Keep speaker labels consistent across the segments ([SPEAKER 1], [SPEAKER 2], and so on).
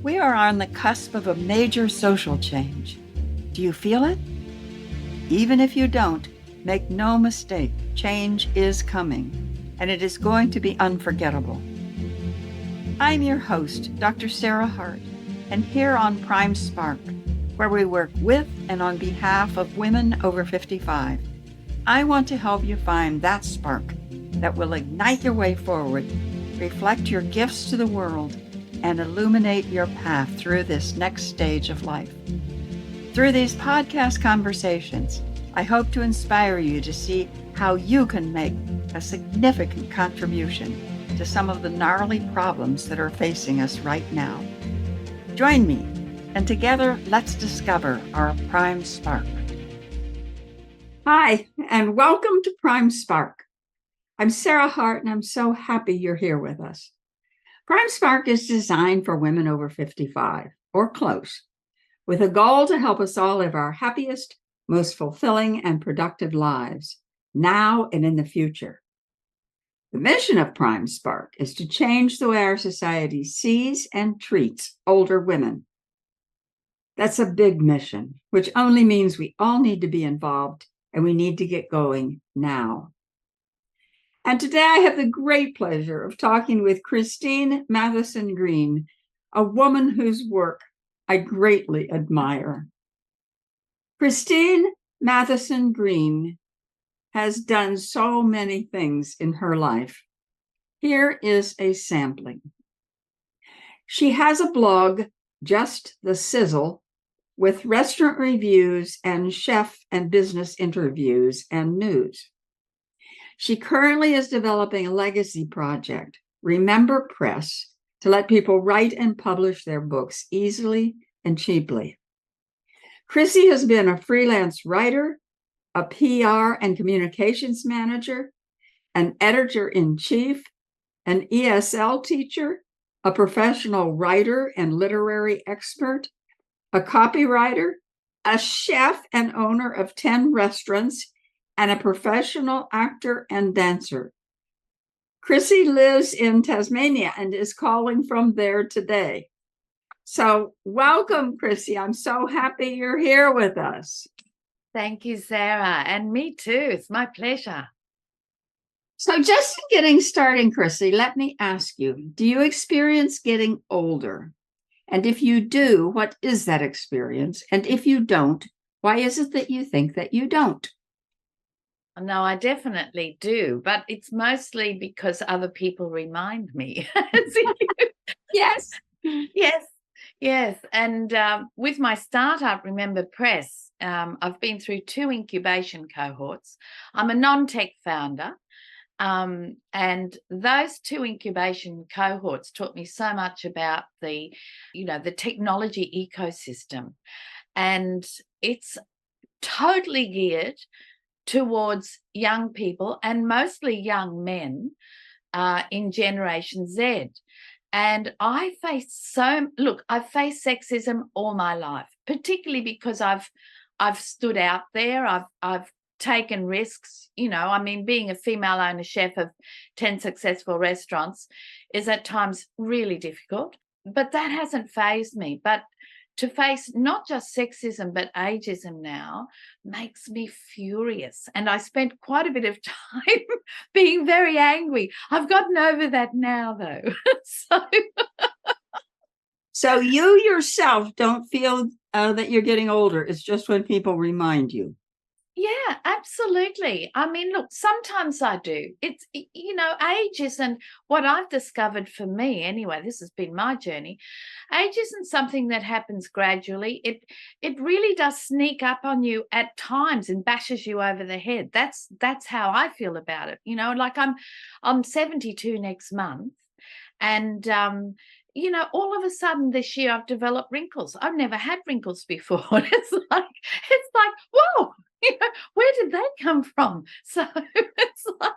[SPEAKER 1] We are on the cusp of a major social change. Do you feel it? Even if you don't, make no mistake, change is coming, and it is going to be unforgettable. I'm your host, Dr. Sarah Hart, and here on Prime Spark, where we work with and on behalf of women over 55, I want to help you find that spark that will ignite your way forward, reflect your gifts to the world, and illuminate your path through this next stage of life. Through these podcast conversations, I hope to inspire you to see how you can make a significant contribution to some of the gnarly problems that are facing us right now. Join me, and together let's discover our Prime Spark. Hi, and welcome to Prime Spark. I'm Sarah Hart, and I'm so happy you're here with us. Prime Spark is designed for women over 55 or close, with a goal to help us all live our happiest, most fulfilling, and productive lives, now and in the future. The mission of Prime Spark is to change the way our society sees and treats older women. That's a big mission, which only means we all need to be involved and we need to get going now. And today I have the great pleasure of talking with Christine Matheson-Green, a woman whose work I greatly admire. Christine Matheson-Green has done so many things in her life. Here is a sampling. She has a blog, Just the Sizzle, with restaurant reviews and chef and business interviews and news. She currently is developing a legacy project, Remember Press, to let people write and publish their books easily and cheaply. Chrissie has been a freelance writer, a PR and communications manager, an editor-in-chief, an ESL teacher, a professional writer and literary expert, a copywriter, a chef and owner of 10 restaurants, and a professional actor and dancer. Chrissie lives in Tasmania and is calling from there today. So welcome, Chrissie. I'm so happy you're here with us.
[SPEAKER 2] Thank you, Sarah. And me too. It's my pleasure.
[SPEAKER 1] So just getting started, Chrissie, let me ask you, do you experience getting older? And if you do, what is that experience? And if you don't, why is it that you think that you don't?
[SPEAKER 2] No, I definitely do, but it's mostly because other people remind me.
[SPEAKER 1] Yes.
[SPEAKER 2] Yes. And with my startup, Remember Press, I've been through 2 incubation cohorts. I'm a non-tech founder, and those 2 incubation cohorts taught me so much about the technology ecosystem, and it's totally geared towards young people and mostly young men in Generation Z. And I faced sexism all my life, particularly because I've stood out there. I've taken risks. Being a female owner chef of 10 successful restaurants is at times really difficult, but that hasn't fazed me. But to face not just sexism, but ageism now makes me furious. And I spent quite a bit of time being very angry. I've gotten over that now, though.
[SPEAKER 1] So you yourself don't feel that you're getting older. It's just when people remind you.
[SPEAKER 2] Yeah, absolutely. Look, sometimes I do. It's, age isn't what I've discovered for me anyway. This has been my journey. Age isn't something that happens gradually. It really does sneak up on you at times and bashes you over the head. That's how I feel about it. Like I'm 72 next month, and all of a sudden this year I've developed wrinkles. I've never had wrinkles before. It's like, whoa. Where did that come from? So it's like,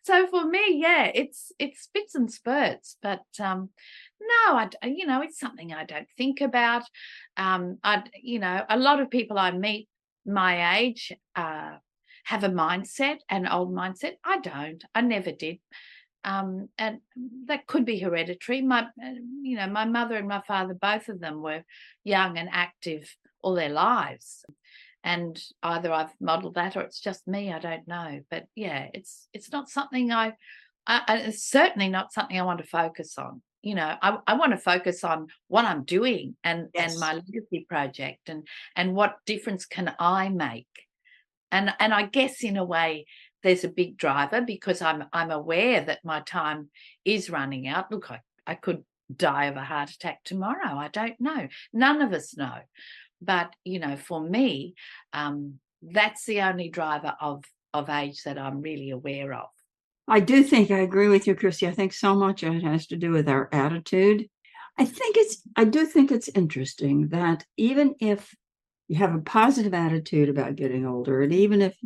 [SPEAKER 2] so for me, yeah, it's spits and spurts, but no, it's something I don't think about. A lot of people I meet my age have a mindset, an old mindset. I don't. I never did. and that could be hereditary. My mother and my father, both of them were young and active all their lives. And either I've modeled that or it's just me, I don't know. But yeah, it's not something it's certainly not something I want to focus on. I want to focus on what I'm doing and my legacy project and what difference can I make. And I guess in a way there's a big driver because I'm aware that my time is running out. Look, I could die of a heart attack tomorrow. I don't know. None of us know. But, for me, that's the only driver of age that I'm really aware of.
[SPEAKER 1] I do think I agree with you, Chrissie. I think so much of it has to do with our attitude. I do think it's interesting that even if you have a positive attitude about getting older, and even if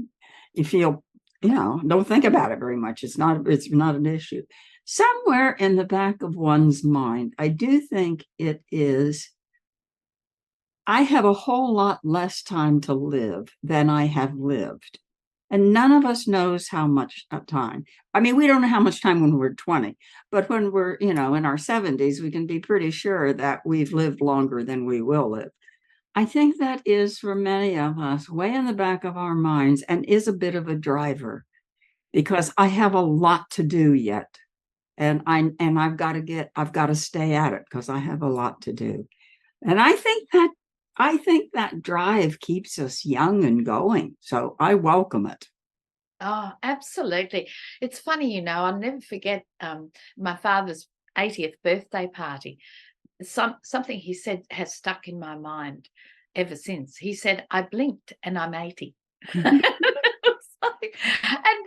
[SPEAKER 1] you feel, don't think about it very much, it's not an issue. Somewhere in the back of one's mind, I do think it is, I have a whole lot less time to live than I have lived. And none of us knows how much time. I mean, we don't know how much time when we're 20, but when we're, in our 70s, we can be pretty sure that we've lived longer than we will live. I think that is, for many of us, way in the back of our minds and is a bit of a driver because I have a lot to do yet. And I've got to stay at it because I have a lot to do. And I think that drive keeps us young and going. So I welcome it.
[SPEAKER 2] Oh, absolutely. It's funny, I'll never forget my father's 80th birthday party. Something he said has stuck in my mind ever since. He said, I blinked and I'm 80. And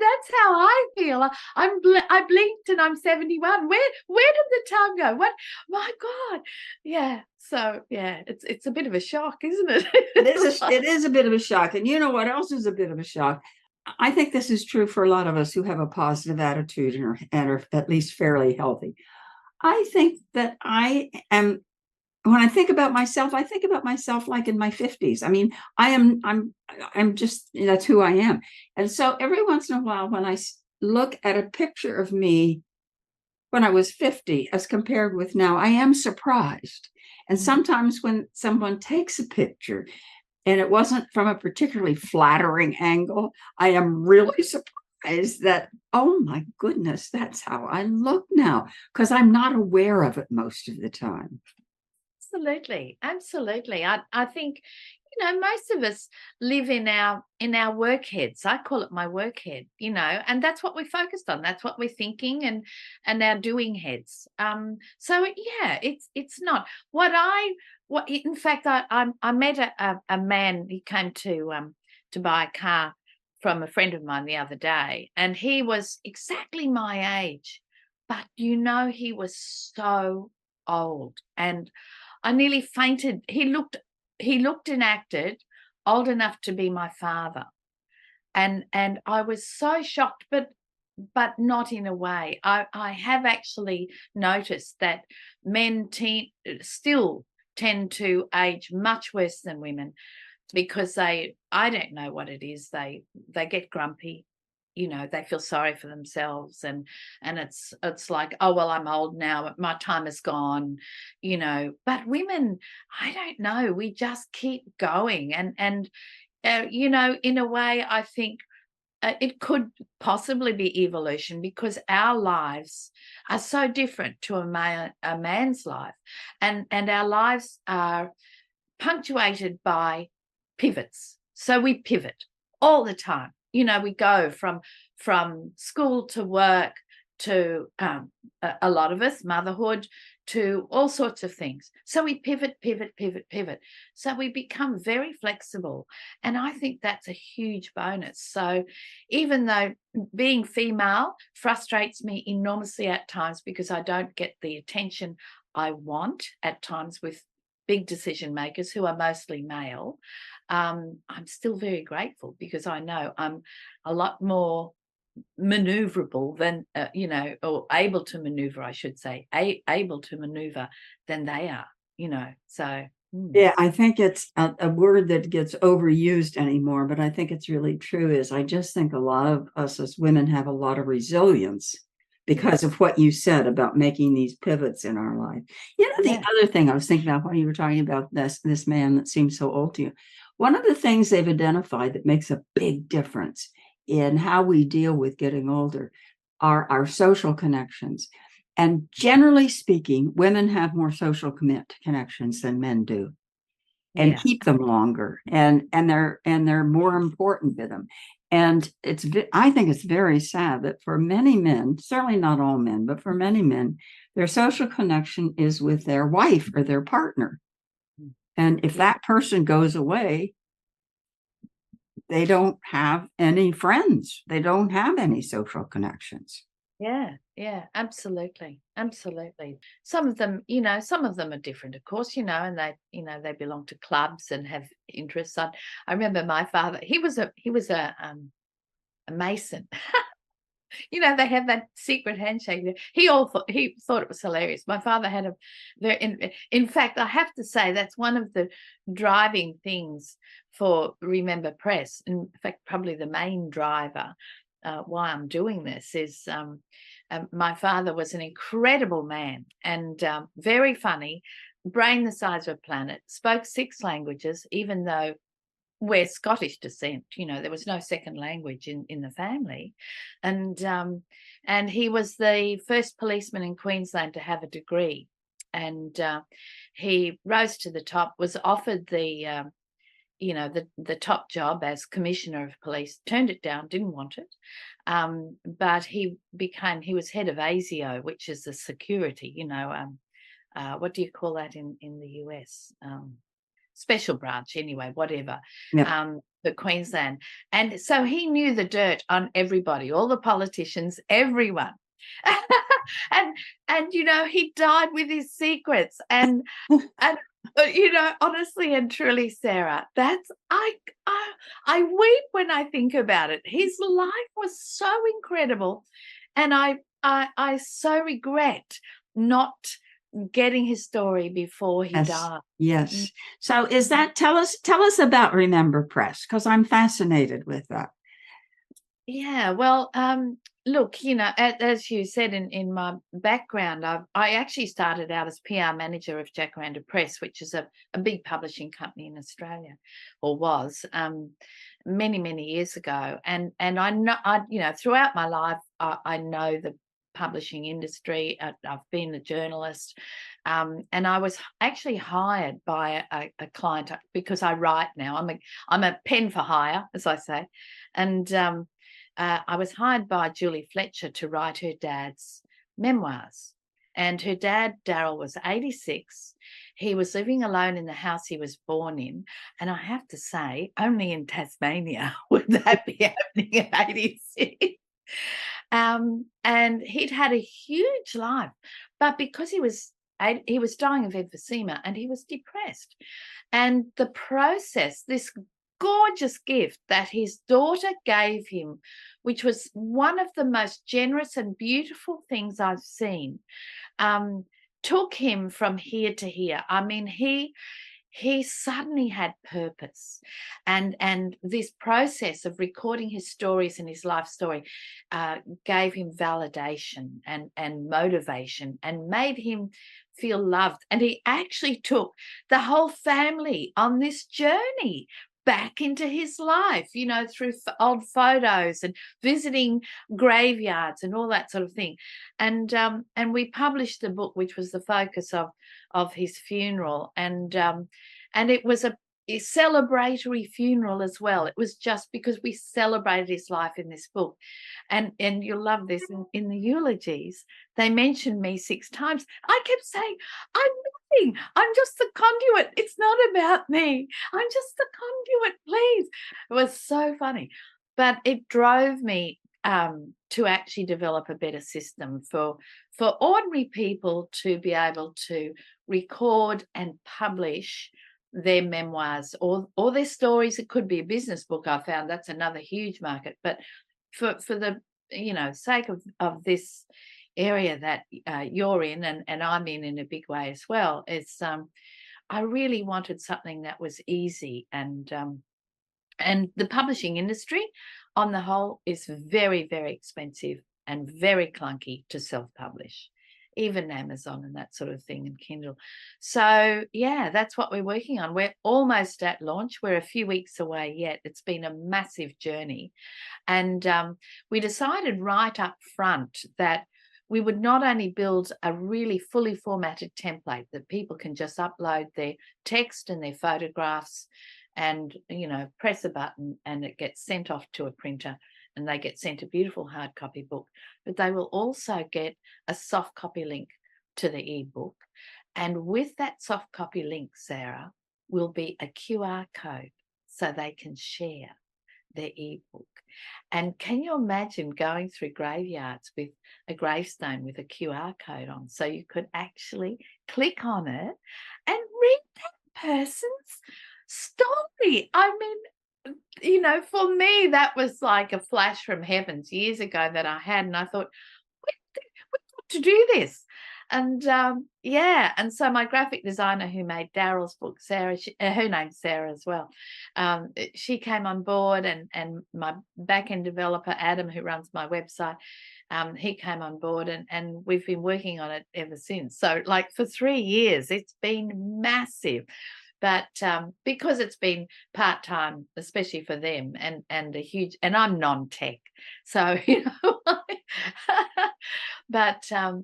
[SPEAKER 2] that's how I feel. I blinked and I'm 71. Where did the time go? What? My God. Yeah. So yeah, it's a bit of a shock, isn't it?
[SPEAKER 1] It is a bit of a shock. And you know what else is a bit of a shock? I think this is true for a lot of us who have a positive attitude and are at least fairly healthy. I think that when I think about myself like in my 50s. I mean, I'm just, that's who I am. And so every once in a while, when I look at a picture of me when I was 50 as compared with now, I am surprised. And sometimes when someone takes a picture and it wasn't from a particularly flattering angle, I am really surprised that, oh my goodness, that's how I look now, because I'm not aware of it most of the time.
[SPEAKER 2] Absolutely. I think, most of us live in our work heads. I call it my work head, and that's what we're focused on. That's what we're thinking and our doing heads. So yeah, it's not in fact, I met a man. He came to buy a car from a friend of mine the other day, and he was exactly my age, but he was so old, and I nearly fainted. He looked and acted old enough to be my father. And I was so shocked, but not in a way. I have actually noticed that men still tend to age much worse than women because I don't know what it is. They get grumpy. They feel sorry for themselves and it's like, oh, well, I'm old now. My time is gone, but women, I don't know. We just keep going. And in a way, I think it could possibly be evolution because our lives are so different to a man's life. And our lives are punctuated by pivots. So we pivot all the time. We go from school to work to a lot of us, motherhood, to all sorts of things. So we pivot. So we become very flexible. And I think that's a huge bonus. So even though being female frustrates me enormously at times because I don't get the attention I want at times with big decision makers who are mostly male, I'm still very grateful because I know I'm a lot more maneuverable than, or able to maneuver, I should say, able to maneuver than they are, so.
[SPEAKER 1] Yeah, I think it's a word that gets overused anymore, but I think it's really true I just think a lot of us as women have a lot of resilience because of what you said about making these pivots in our life. You know, the other thing I was thinking about while you were talking about this man that seems so old to you, one of the things they've identified that makes a big difference in how we deal with getting older are our social connections. And generally speaking, women have more social connections than men do, and keep them longer, and they're more important to them. And I think it's very sad that for many men, certainly not all men, but for many men, their social connection is with their wife or their partner. And if that person goes away, they don't have any friends. They don't have any social connections.
[SPEAKER 2] Yeah, absolutely. Some of them, some of them are different, of course, and they belong to clubs and have interests. I remember my father, he was a Mason. They have that secret handshake. He thought it was hilarious. My father had in fact, I have to say that's one of the driving things for Remember Press. In fact, probably the main driver why I'm doing this is my father was an incredible man and very funny, brain the size of a planet, spoke 6 languages, even though we're Scottish descent. There was no second language in the family. And he was the first policeman in Queensland to have a degree. And he rose to the top, was offered the top job as commissioner of police, turned it down, didn't want it. But he was head of ASIO, which is the security, what do you call that in the US? Special branch, anyway, whatever, for Queensland. And so he knew the dirt on everybody, all the politicians, everyone. and he died with his secrets. And honestly and truly, Sarah, I weep when I think about it. His life was so incredible, and I so regret not getting his story before he died.
[SPEAKER 1] Yes. So tell us about Remember Press, because I'm fascinated with that.
[SPEAKER 2] Yeah, well, look, as you said in my background, I actually started out as PR manager of Jacaranda Press, which is a big publishing company in Australia, or was, many, many years ago. And I know, throughout my life, I know the publishing industry. I've been a journalist, and I was actually hired by a client because I write now. I'm a pen for hire, as I say, and I was hired by Julie Fletcher to write her dad's memoirs. And her dad, Daryl, was 86. He was living alone in the house he was born in. And I have to say, only in Tasmania would that be happening at 86. And he'd had a huge life. But because he was dying of emphysema and he was depressed. And the process, this gorgeous gift that his daughter gave him, which was one of the most generous and beautiful things I've seen, took him from here to here. I mean, he suddenly had purpose, and this process of recording his stories and his life story gave him validation and motivation and made him feel loved. And he actually took the whole family on this journey back into his life, through old photos and visiting graveyards and all that sort of thing. And we published the book, which was the focus of his funeral. And it was a celebratory funeral as well. It was just because we celebrated his life in this book. And you'll love this, in the eulogies, they mentioned me 6 times. I kept saying, I'm nothing. I'm just the conduit. It's not about me. I'm just the conduit, please. It was so funny. But it drove me to actually develop a better system for ordinary people to be able to record and publish their memoirs or their stories. It could be a business book. I found that's another huge market. But for the sake of this area that you're in and I'm in a big way as well, it's I really wanted something that was easy, and the publishing industry on the whole is very, very expensive, and very clunky to self-publish, even Amazon and that sort of thing, and Kindle. So, yeah, that's what we're working on. We're almost at launch. We're a few weeks away yet. It's been a massive journey. And we decided right up front that we would not only build a really fully formatted template that people can just upload their text and their photographs and, press a button and it gets sent off to a printer and they get sent a beautiful hard copy book, but they will also get a soft copy link to the ebook. And with that soft copy link, Sarah, will be a QR code so they can share their ebook. And can you imagine going through graveyards with a gravestone with a QR code on, so you could actually click on it and read that person's story? I mean, for me, that was like a flash from heavens years ago that I had, and I thought, we've got to do this. And and so my graphic designer who made Daryl's book, Sarah, her name's Sarah as well, she came on board, and my back-end developer, Adam, who runs my website, he came on board, and we've been working on it ever since. So like for 3 years, it's been massive. But because it's been part-time, especially for them, and a huge, and I'm non-tech, so but so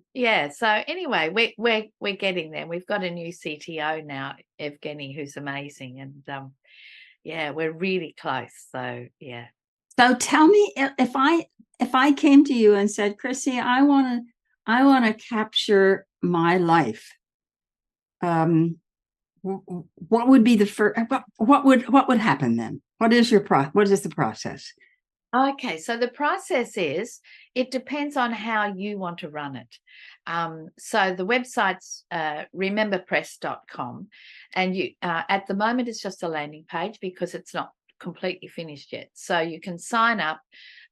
[SPEAKER 2] anyway, we're getting there. We've got a new CTO now, Evgeny, who's amazing, and we're really close. So yeah.
[SPEAKER 1] So tell me, if I came to you and said, Chrissie, I want to capture my life. What would be the first? What would happen then? What is the process?
[SPEAKER 2] Okay, so the process is, it depends on how you want to run it. So the website's rememberpress.com, and you at the moment it's just a landing page because it's not completely finished yet. So you can sign up,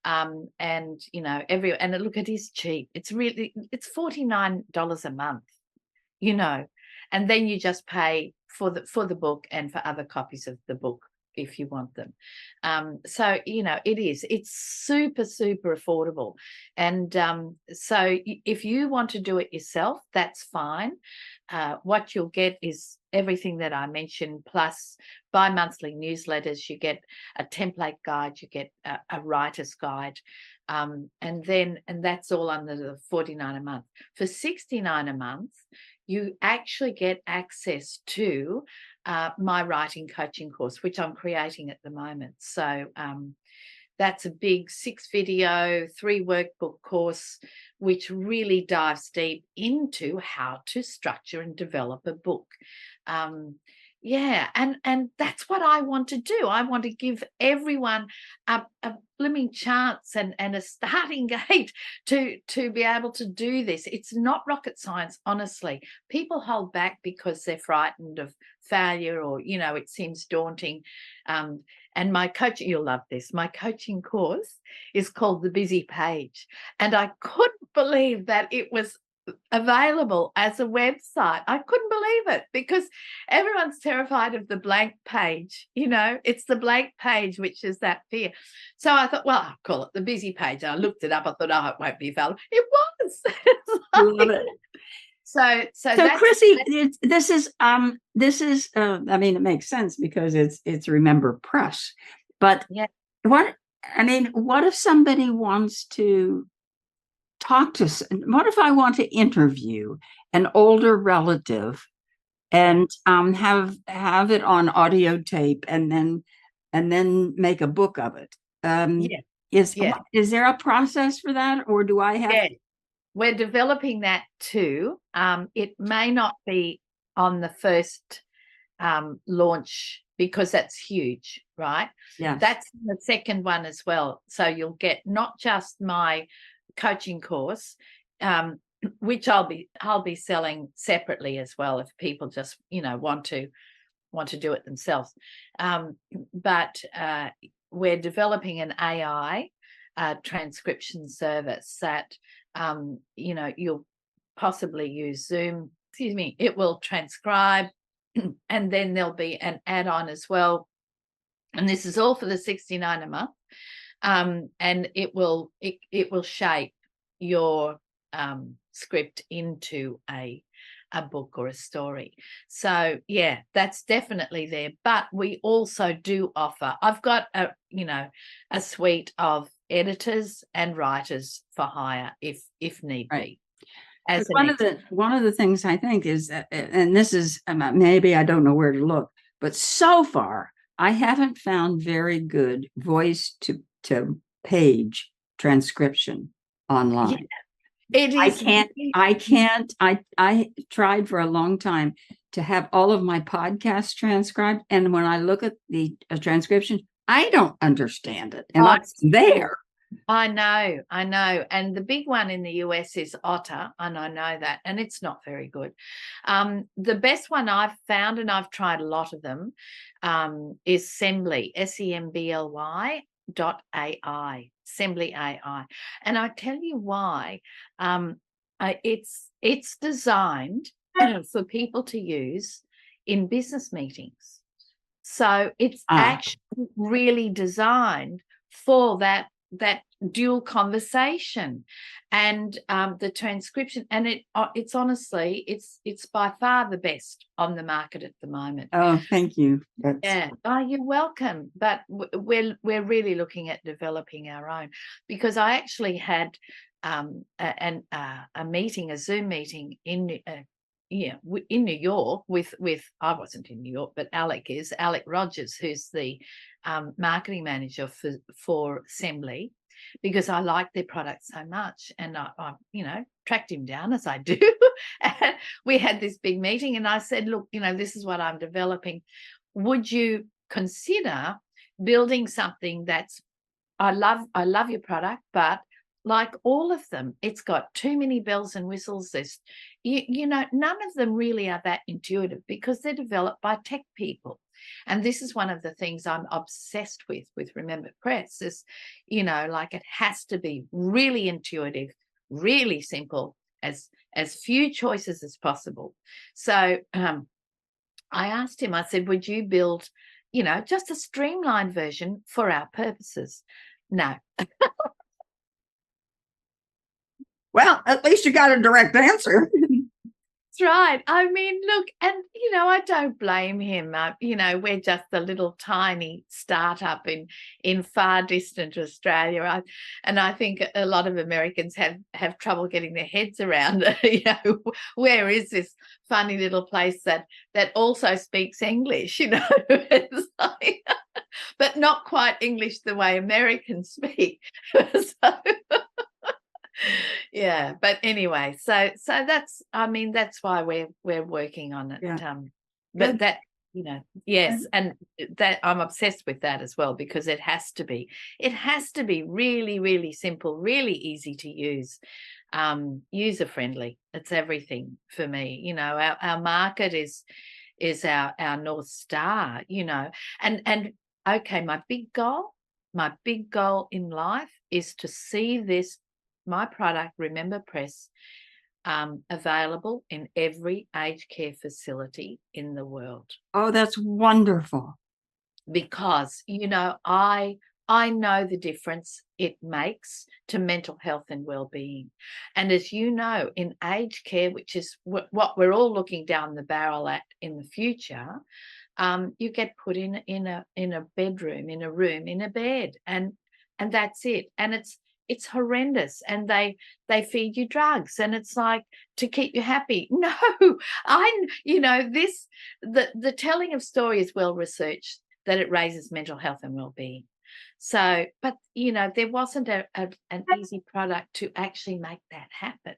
[SPEAKER 2] and look, it is cheap. It's $49 a month, and then you just pay for the book and for other copies of the book if you want them. So it's super, super affordable. And so if you want to do it yourself, that's fine. What you'll get is everything that I mentioned, plus bi-monthly newsletters. You get a template guide, you get a writer's guide, and that's all under the $49 a month. For $69 a month, you actually get access to my writing coaching course, which I'm creating at the moment. So that's a big 6-video, 3-workbook course, which really dives deep into how to structure and develop a book. And that's what I want to do. I want to give everyone a blooming chance and a starting gate to be able to do this. It's not rocket science, honestly. People hold back because they're frightened of failure, or it seems daunting. And my coaching, you'll love this, my coaching course is called The Busy Page, and I couldn't believe that it was available as a website. I couldn't believe it, because everyone's terrified of the blank page. It's the blank page which is that fear. So I thought, well, I'll call it The Busy Page. I looked it up. I thought, oh, it won't be available. It was.
[SPEAKER 1] I love it.
[SPEAKER 2] So
[SPEAKER 1] Chrissie, this is I mean, it makes sense because it's Remember Press. But
[SPEAKER 2] yeah.
[SPEAKER 1] What if somebody wants to what if I want to interview an older relative and have it on audio tape and then make a book of it? Is there a process for that, or do I have to?
[SPEAKER 2] We're developing that too. It may not be on the first launch because that's huge, right?
[SPEAKER 1] Yeah,
[SPEAKER 2] that's the second one as well. So you'll get not just my coaching course, which I'll be selling separately as well if people just want to do it themselves. But we're developing an AI transcription service that you'll possibly use Zoom. It will transcribe, and then there'll be an add-on as well. And this is all for the $69 a month. And it will shape your script into a book or a story. So yeah, that's definitely there. But we also do offer, I've got a suite of editors and writers for hire if need be. As
[SPEAKER 1] one of the things I think is that, and this is maybe I don't know where to look, but so far I haven't found very good voice to page transcription online.
[SPEAKER 2] Yeah. It is.
[SPEAKER 1] I tried for a long time to have all of my podcasts transcribed. And when I look at the transcription, I don't understand it. And I'm there.
[SPEAKER 2] I know. And the big one in the US is Otter. And I know that. And it's not very good. The best one I've found, and I've tried a lot of them, is Sembly, SEMBLY.ai. Sembly AI. And I tell you why. It's designed for people to use in business meetings. So it's actually really designed for that dual conversation and the transcription. And it's honestly, it's by far the best on the market at the moment.
[SPEAKER 1] Oh, thank you.
[SPEAKER 2] Yeah. Oh, you're welcome. But we're really looking at developing our own, because I actually had a meeting, a Zoom meeting in New York with I wasn't in New York, but Alec Rogers, who's the marketing manager for Sembly, because I like their product so much, and I tracked him down, as I do. And we had this big meeting, and I said, look, this is what I'm developing. Would you consider building something that's, I love your product, but like all of them, it's got too many bells and whistles. There's, none of them really are that intuitive, because they're developed by tech people. And this is one of the things I'm obsessed with Remember Press is, like it has to be really intuitive, really simple, as few choices as possible. So I asked him, I said, would you build, just a streamlined version for our purposes? No.
[SPEAKER 1] Well, at least you got a direct answer.
[SPEAKER 2] That's right. I mean, look, and, I don't blame him. We're just a little tiny startup in far distant Australia. And I think a lot of Americans have trouble getting their heads around, where is this funny little place that also speaks English, It's like, but not quite English the way Americans speak. So, yeah, but anyway, so that's why we're working on it.
[SPEAKER 1] Yeah.
[SPEAKER 2] But that, yes, and that I'm obsessed with that as well, because it has to be really, really simple, really easy to use, user friendly. It's everything for me. Our market is our North Star, and okay, my big goal in life is to see my product, Remember Press, available in every aged care facility in the world.
[SPEAKER 1] Oh, that's wonderful.
[SPEAKER 2] Because, I know the difference it makes to mental health and well-being. And as you know, in aged care, which is what we're all looking down the barrel at in the future, you get put in a bedroom, in a room, in a bed, and that's it. And it's horrendous, and they feed you drugs, and it's like to keep you happy. No, the telling of story is well researched that it raises mental health and well-being. So, but there wasn't an easy product to actually make that happen.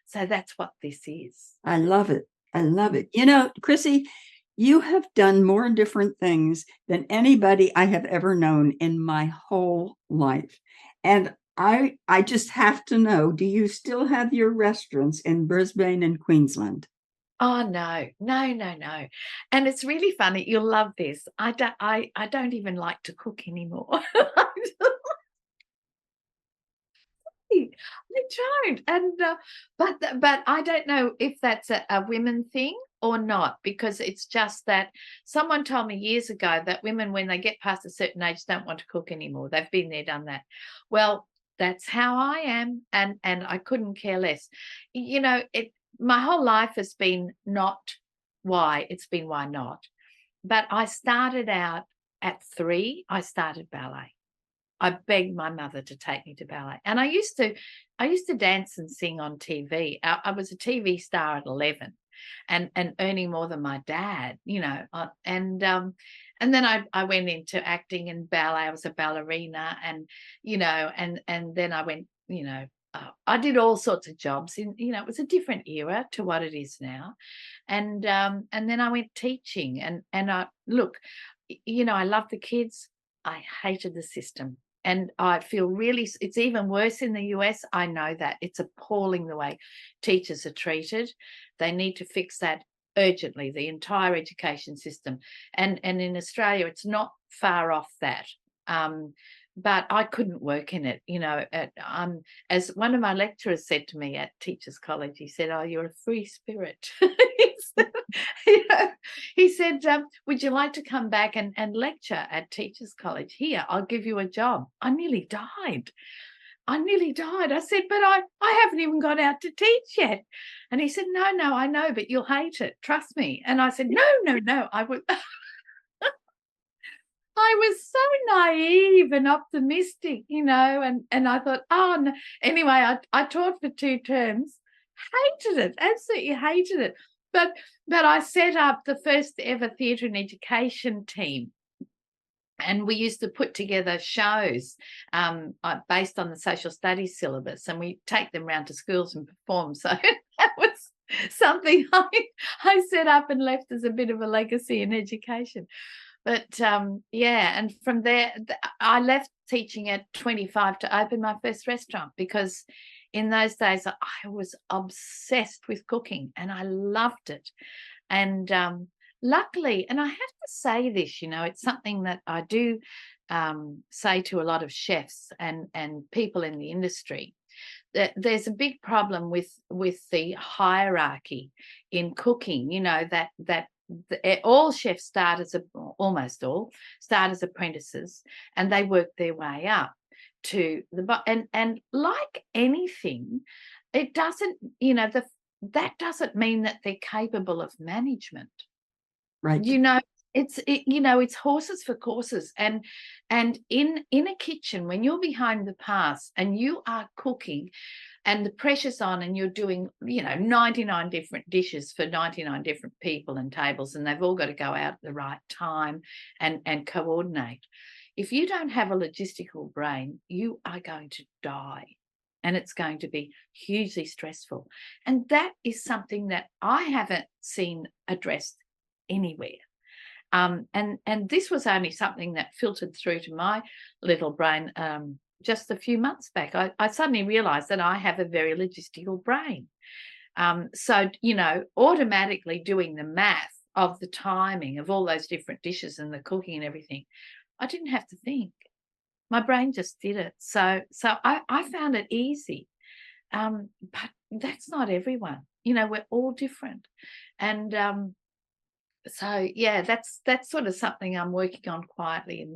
[SPEAKER 2] So that's what this is.
[SPEAKER 1] I love it. Chrissie, you have done more different things than anybody I have ever known in my whole life. And I just have to know, do you still have your restaurants in Brisbane and Queensland?
[SPEAKER 2] Oh, no. And it's really funny. You'll love this. I don't even like to cook anymore. I don't. And but I don't know if that's a women thing or not, because it's just that someone told me years ago that women, when they get past a certain age, don't want to cook anymore. They've been there, done that. Well, That's how I am, and I couldn't care less. My whole life has been not why, it's been why not. But I started out at 3, I started ballet. I begged my mother to take me to ballet. And I used to dance and sing on TV. I was a TV star at 11 and earning more than my dad, and then I went into acting and ballet. I was a ballerina, and then I went, I did all sorts of jobs it was a different era to what it is now. And then I went teaching, and I look, I love the kids. I hated the system. And I feel really, it's even worse in the US. I know that. It's appalling the way teachers are treated. They need to fix that urgently, the entire education system. And in Australia, it's not far off that. But I couldn't work in it. As one of my lecturers said to me at Teachers College, he said, "Oh, you're a free spirit." He said, "Would you like to come back and lecture at Teachers College? Here, I'll give you a job." I nearly died. I said, "But I haven't even gone out to teach yet." And he said, No, I know, but you'll hate it. Trust me. And I said, No, I would. I was so naive and optimistic, and I thought, oh, no. Anyway, I taught for 2 terms, hated it, absolutely hated it. But I set up the first ever theatre and education team. And we used to put together shows based on the social studies syllabus, and we take them around to schools and perform. So that was something I set up and left as a bit of a legacy in education. But and from there, I left teaching at 25 to open my first restaurant, because in those days I was obsessed with cooking and I loved it. And luckily, and I have to say this, it's something that I do say to a lot of chefs and people in the industry, that there's a big problem with the hierarchy in cooking, that all chefs start almost all start as apprentices, and they work their way up to and like anything, it doesn't, that doesn't mean that they're capable of management.
[SPEAKER 1] Right.
[SPEAKER 2] It's horses for courses. And in a kitchen, when you're behind the pass and you are cooking and the pressure's on and you're doing, 99 different dishes for 99 different people and tables, and they've all got to go out at the right time and coordinate. If you don't have a logistical brain, you are going to die, and it's going to be hugely stressful. And that is something that I haven't seen addressed anywhere. And this was only something that filtered through to my little brain just a few months back. I suddenly realised that I have a very logistical brain. So, automatically doing the math of the timing of all those different dishes and the cooking and everything, I didn't have to think. My brain just did it. So I found it easy. But that's not everyone. We're all different. And so yeah, that's sort of something I'm working on quietly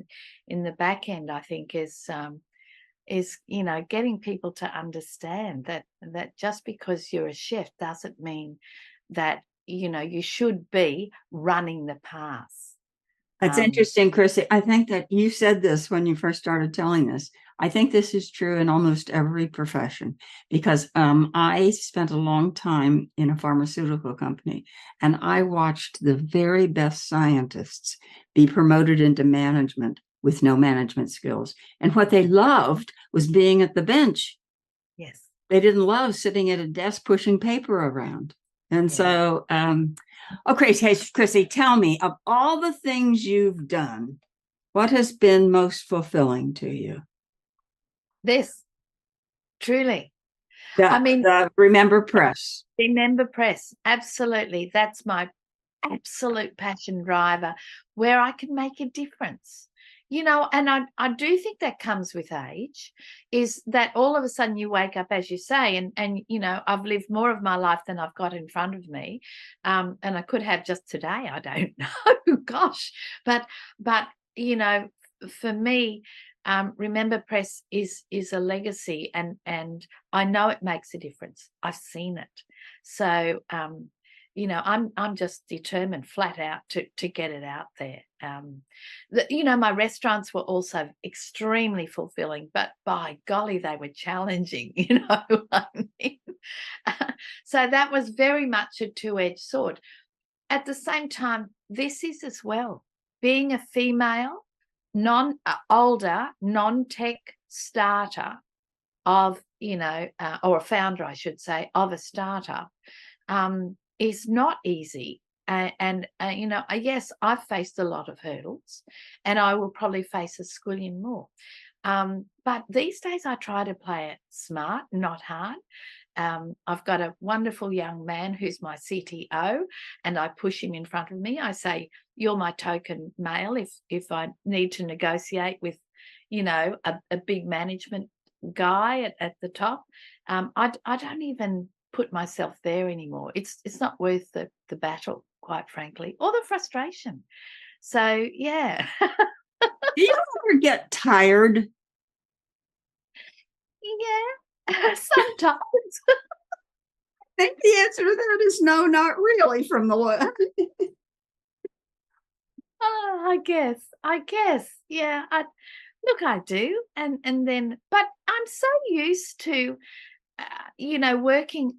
[SPEAKER 2] in the back end, I think, is getting people to understand that just because you're a chef doesn't mean that you should be running the pass.
[SPEAKER 1] That's interesting, Chrissie. I think that you said this when you first started telling this. I think this is true in almost every profession, because I spent a long time in a pharmaceutical company, and I watched the very best scientists be promoted into management with no management skills. And what they loved was being at the bench.
[SPEAKER 2] Yes.
[SPEAKER 1] They didn't love sitting at a desk pushing paper around. And so, Chrissie, tell me, of all the things you've done, what has been most fulfilling to you?
[SPEAKER 2] This, truly.
[SPEAKER 1] The Remember Press.
[SPEAKER 2] Remember Press, absolutely. That's my absolute passion driver, where I can make a difference. And I do think that comes with age, is that all of a sudden you wake up, as you say, and I've lived more of my life than I've got in front of me, and I could have just today, I don't know, gosh, but for me, Remember Press is a legacy, and I know it makes a difference. I've seen it. So I'm just determined, flat out, to get it out there. My restaurants were also extremely fulfilling, but by golly, they were challenging. You know what I mean? So that was very much a two-edged sword. At the same time, this is as well, being a female, older, non-tech starter of, or a founder, I should say, of a startup, is not easy. Yes, I've faced a lot of hurdles, and I will probably face a squillion more. But these days I try to play it smart, not hard. I've got a wonderful young man who's my CTO, and I push him in front of me. I say, you're my token male if I need to negotiate with, a big management guy at the top. I don't even put myself there anymore. It's not worth the battle, quite frankly, or the frustration. So, yeah.
[SPEAKER 1] Do you ever get tired?
[SPEAKER 2] Yeah, sometimes.
[SPEAKER 1] I think the answer to that is no, not really, from the look.
[SPEAKER 2] Oh, I guess. Yeah, I do. And then, but I'm so used to, working.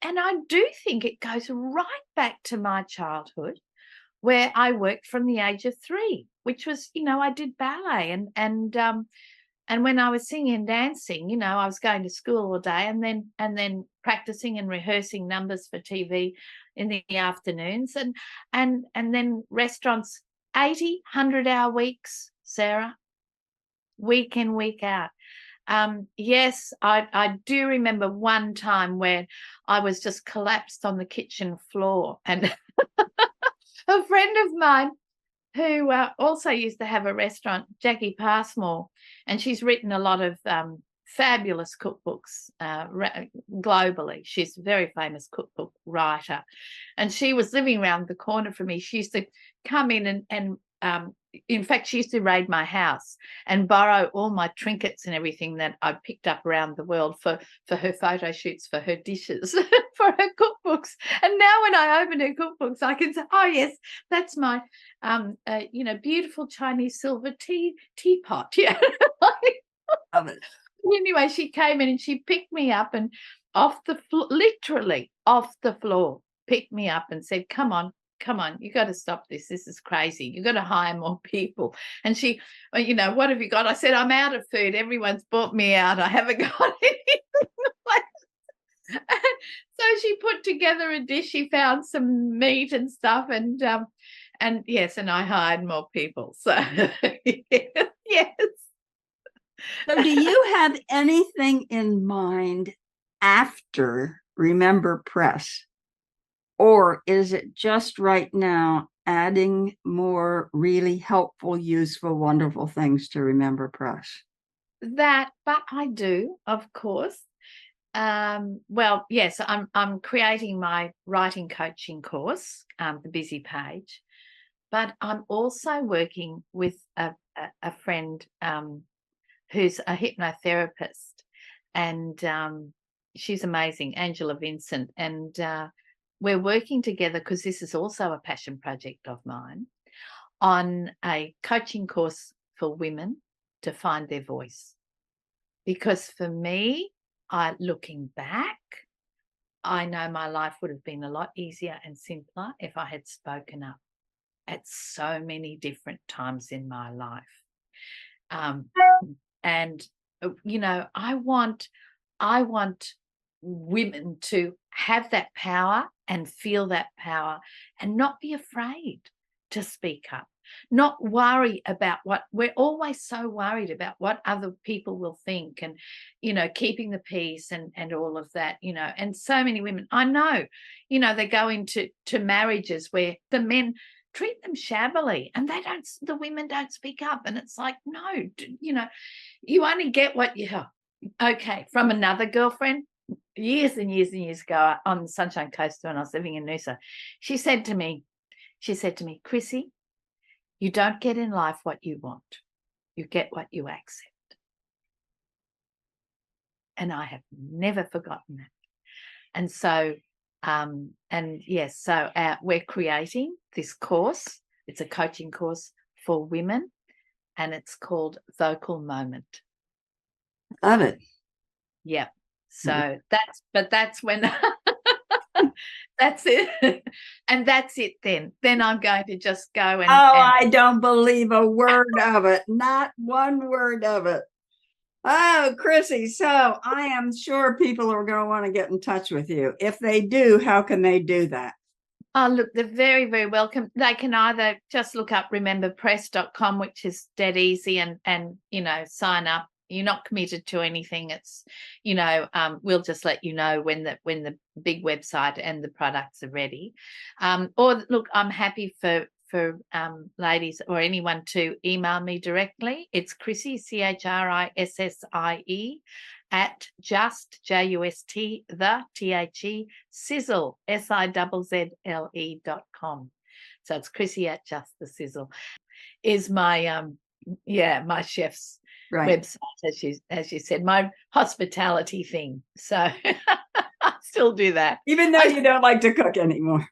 [SPEAKER 2] And I do think it goes right back to my childhood, where I worked from the age of 3, which was, I did ballet, and when I was singing and dancing, I was going to school all day, and then practicing and rehearsing numbers for TV in the afternoons, and then restaurants, 80, 100-hour weeks, Sarah, week in, week out. Yes, I do remember one time where I was just collapsed on the kitchen floor, and a friend of mine who also used to have a restaurant, Jackie Passmore, and she's written a lot of fabulous cookbooks globally. She's a very famous cookbook writer, and she was living around the corner from me. She used to come in and in fact, she used to raid my house and borrow all my trinkets and everything that I picked up around the world for her photo shoots, for her dishes, for her cookbooks. And now when I open her cookbooks, I can say, oh, yes, that's my, beautiful Chinese silver teapot. Yeah. Anyway, she came in and she picked me up and off the floor, literally off the floor, picked me up and said, come on, you got to stop this. This is crazy. You got to hire more people. And she, what have you got? I said, I'm out of food. Everyone's bought me out. I haven't got anything. So she put together a dish. She found some meat and stuff, and yes, and I hired more people. So yes.
[SPEAKER 1] So do you have anything in mind after Remember Press? Or is it just right now adding more really helpful, useful, wonderful things to Remember Press?
[SPEAKER 2] But I do, of course. Well, yes, I'm creating my writing coaching course, the Busy Page, but I'm also working with a friend who's a hypnotherapist, and she's amazing, Angela Vincent, and we're working together because this is also a passion project of mine, on a coaching course for women to find their voice. Because for me, looking back, I know my life would have been a lot easier and simpler if I had spoken up at so many different times in my life. And I want women to have that power and feel that power and not be afraid to speak up, not worry about we're always so worried about what other people will think, and keeping the peace and all of that, and so many women I know, they go into marriages where the men treat them shabbily and the women don't speak up, and it's like, no, you only get what you have. Okay, from another girlfriend years and years and years ago on the Sunshine Coast when I was living in Noosa, she said to me, Chrissie, you don't get in life what you want. You get what you accept. And I have never forgotten that. And so, we're creating this course. It's a coaching course for women, and it's called Vocal Moment.
[SPEAKER 1] Love it.
[SPEAKER 2] Yeah. So that's when that's it. And that's it then. Then I'm going to just go and
[SPEAKER 1] I don't believe a word of it. Not one word of it. Oh, Chrissie, so I am sure people are going to want to get in touch with you. If they do, how can they do that?
[SPEAKER 2] Oh, look, they're very, very welcome. They can either just look up rememberpress.com, which is dead easy, and sign up. You're not committed to anything. It's, we'll just let you know when the big website and the products are ready. Or look, I'm happy for ladies or anyone to email me directly. It's Chrissie, CHRISSIE @just JUST Sizzle SIZZLE.com. So it's Chrissie @justthesizzle is my my chef's website, as you said, my hospitality thing. So I still do that,
[SPEAKER 1] even though you don't like to cook anymore.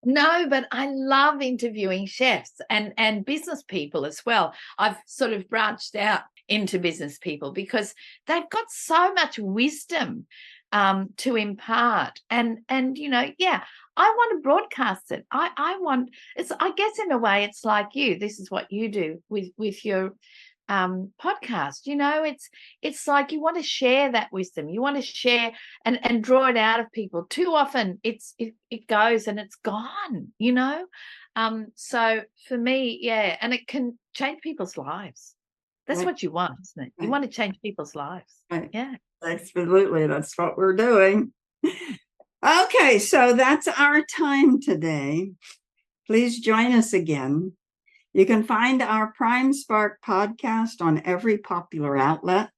[SPEAKER 2] No, but I love interviewing chefs and business people as well. I've sort of branched out into business people because they've got so much wisdom to impart. And I want to broadcast it. I guess in a way it's like you. This is what you do with your podcast. It's like you want to share that wisdom. You want to share and draw it out of people. Too often it goes and it's gone, so for me, and it can change people's lives. That's what you want, isn't it? You want to change people's lives. Yeah,
[SPEAKER 1] absolutely. That's what we're doing. Okay, so that's our time today. Please join us again. You can find our Prime Spark podcast on every popular outlet.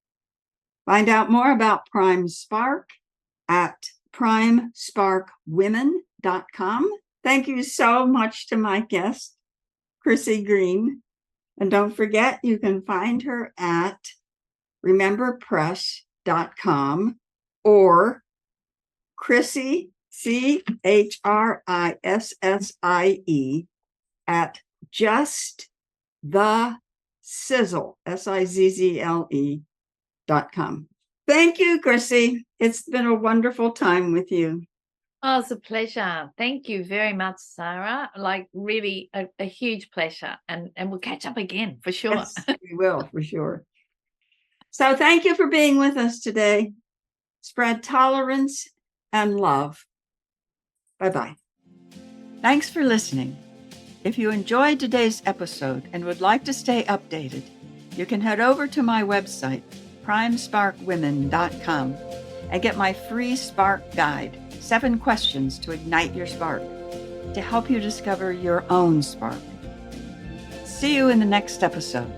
[SPEAKER 1] Find out more about Prime Spark at primesparkwomen.com. Thank you so much to my guest, Chrissie Green. And don't forget, you can find her at rememberpress.com or Chrissie, CHRISSIE @just the Sizzle, SIZZLE.com. Thank you, Chrissie. It's been a wonderful time with you.
[SPEAKER 2] Oh, it's a pleasure. Thank you very much, Sarah. Like really a huge pleasure. And we'll catch up again for sure.
[SPEAKER 1] Yes, we will, for sure. So thank you for being with us today. Spread tolerance and love. Bye-bye. Thanks for listening. If you enjoyed today's episode and would like to stay updated, you can head over to my website, primesparkwomen.com, and get my free Spark Guide, 7 questions to ignite your spark, to help you discover your own spark. See you in the next episode.